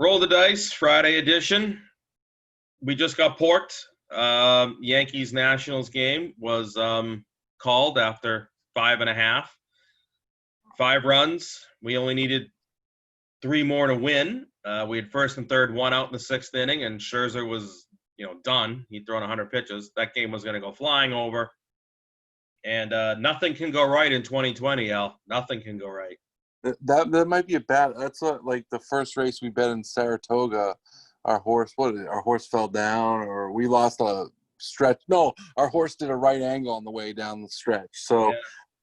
Roll the dice, Friday edition. We just got porked. Yankees-Nationals game was called after 5.5. 5 runs. We only needed 3 more to win. We had first and third, 1 out in the 6th inning, and Scherzer was, done. He'd thrown 100 pitches. That game was going to go flying over. And nothing can go right in 2020, Al. Nothing can go right. That might be that's like the first race we bet in Saratoga. Our horse fell down, or we lost a stretch. No, our horse did a right angle on the way down the stretch. So yeah.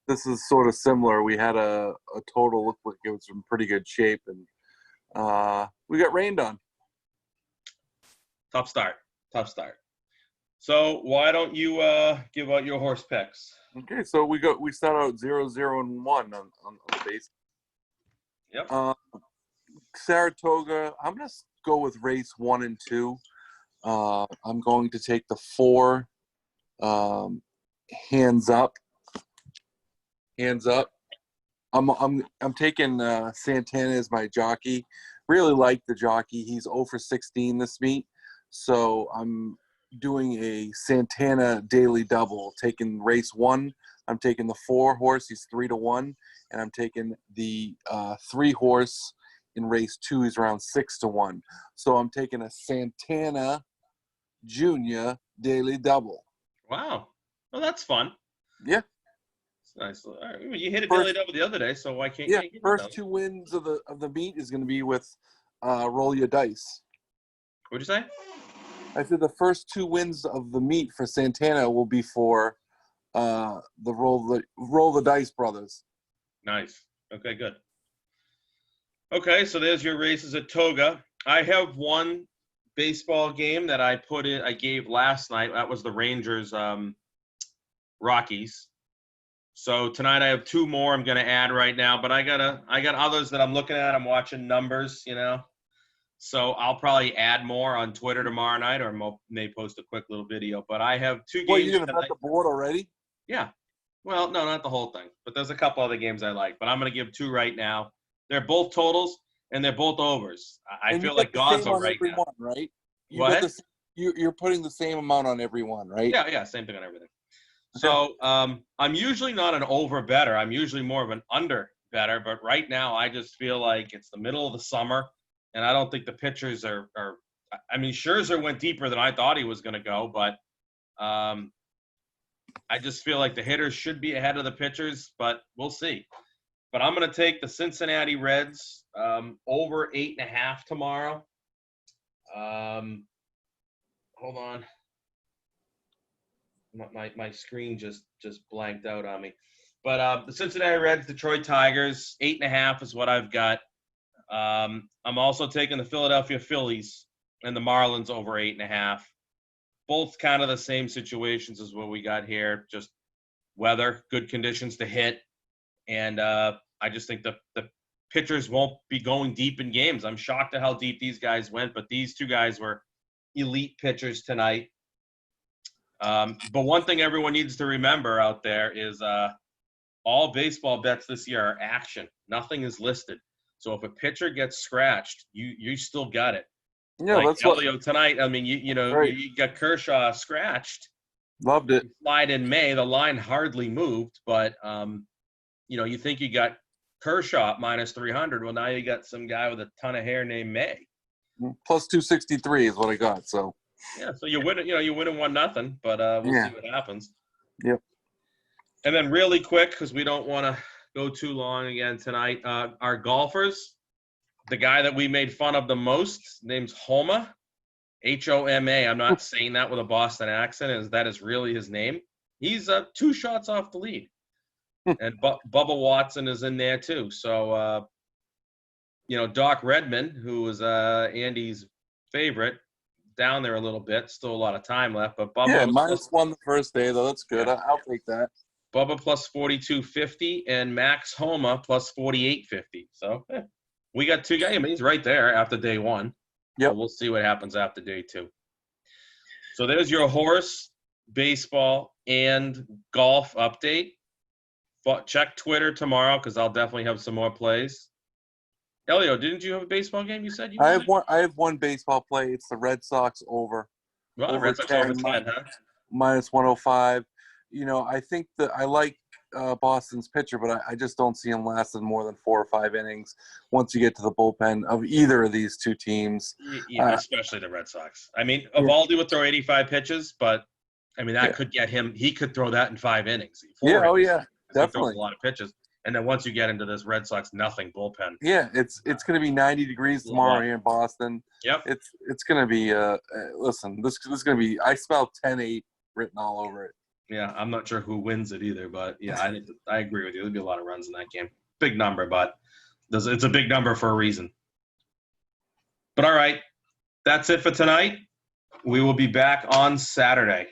This is sort of similar. We had a total look like it was in pretty good shape, and we got rained on. Tough start. So why don't you give out your horse picks? Okay, so we start out 0, 0, and 1 on the base. Yep. Saratoga, I'm going to go with race 1 and 2. I'm going to take the 4 hands up. I'm taking Santana as my jockey. Really like the jockey. He's 0 for 16 this meet. So I'm doing a Santana daily double. Taking race 1. I'm taking the 4 horse. He's 3-1. And I'm taking the 3 horse in race 2. He's around 6-1. So I'm taking a Santana Jr. daily double. Wow. Well, that's fun. Yeah. Nice. All right. You hit a daily double the other day, so why can't you? Yeah, first 2 wins of the meet is going to be with roll your dice. What'd you say? I said the first 2 wins of the meet for Santana will be for the roll the dice brothers. Nice. Okay, good. Okay, so there's your races at Toga. I have one baseball game that I gave last night. That was the Rangers Rockies. So tonight I have 2 more I'm going to add right now, but I got others that I'm looking at. I'm watching numbers, So I'll probably add more on Twitter tomorrow night, or may post a quick little video. But I have 2 games. Well, you're going to bet the board already? Yeah. Well, no, not the whole thing. But there's a couple other games I like. But I'm going to give 2 right now. They're both totals, and they're both overs. I feel like God's all right now. One, right? What? You're putting the same amount on every one, right? Yeah, same thing on everything. So I'm usually not an over better. I'm usually more of an under better. But right now, I just feel like it's the middle of the summer, and I don't think the pitchers are – I mean, Scherzer went deeper than I thought he was going to go, but I just feel like the hitters should be ahead of the pitchers, but we'll see. But I'm going to take the Cincinnati Reds over 8.5 tomorrow. Hold on. My screen just blanked out on me. But the Cincinnati Reds, Detroit Tigers, 8.5 is what I've got. I'm also taking the Philadelphia Phillies and the Marlins over 8.5. Both kind of the same situations as what we got here, just weather, good conditions to hit. And I just think the pitchers won't be going deep in games. I'm shocked at how deep these guys went, but these 2 guys were elite pitchers tonight. But one thing everyone needs to remember out there is all baseball bets this year are action. Nothing is listed. So if a pitcher gets scratched, you still got it. Yeah, like that's Elio tonight. I mean, right. You got Kershaw scratched. Loved it. Slide in May. The line hardly moved, but you think you got Kershaw minus 300. Well, now you got some guy with a ton of hair named May. Plus 263 is what I got. So yeah, so you win. You win 1-0, but we'll see what happens. Yep. And then really quick, because we don't want to go too long again tonight. Our golfers, the guy that we made fun of the most, name's Homa, Homa. I'm not saying that with a Boston accent. That is really his name. He's 2 shots off the lead. And Bubba Watson is in there too. So, Doc Redman, who was Andy's favorite, down there a little bit. Still a lot of time left. But Bubba -1 the first day, though. That's good. Yeah. I'll take that. Bubba plus 42.50 and Max Homa plus 48.50. So we got 2 guys. I mean, he's right there after day 1. Yep. So we'll see what happens after day 2. So there's your horse, baseball, and golf update. Check Twitter tomorrow because I'll definitely have some more plays. Elio, didn't you have a baseball game? You said you I wanted. have one. I have one baseball play. It's the Red Sox Well, over Red Sox over 10 10, huh? minus 105. I think that I like Boston's pitcher, but I just don't see him lasting more than 4 or 5 innings once you get to the bullpen of either of these two teams. Yeah, especially the Red Sox. I mean, Yeah, Evaldi would throw 85 pitches, but I mean that yeah, could get him. He could throw that in 5 innings, yeah. 4 innings. Yeah, 'Cause he throws definitely. a lot of pitches. And then once you get into this Red Sox nothing bullpen, Yeah, it's going to be 90 degrees blow tomorrow up. here in Boston. Yep. It's going to be listen, this is going to be. I smell 10-8 written all over it. Yeah, I'm not sure who wins it either, but yeah, I agree with you. There'll be a lot of runs in that game. Big number, but it's a big number for a reason. But all right, that's it for tonight. We will be back on Saturday.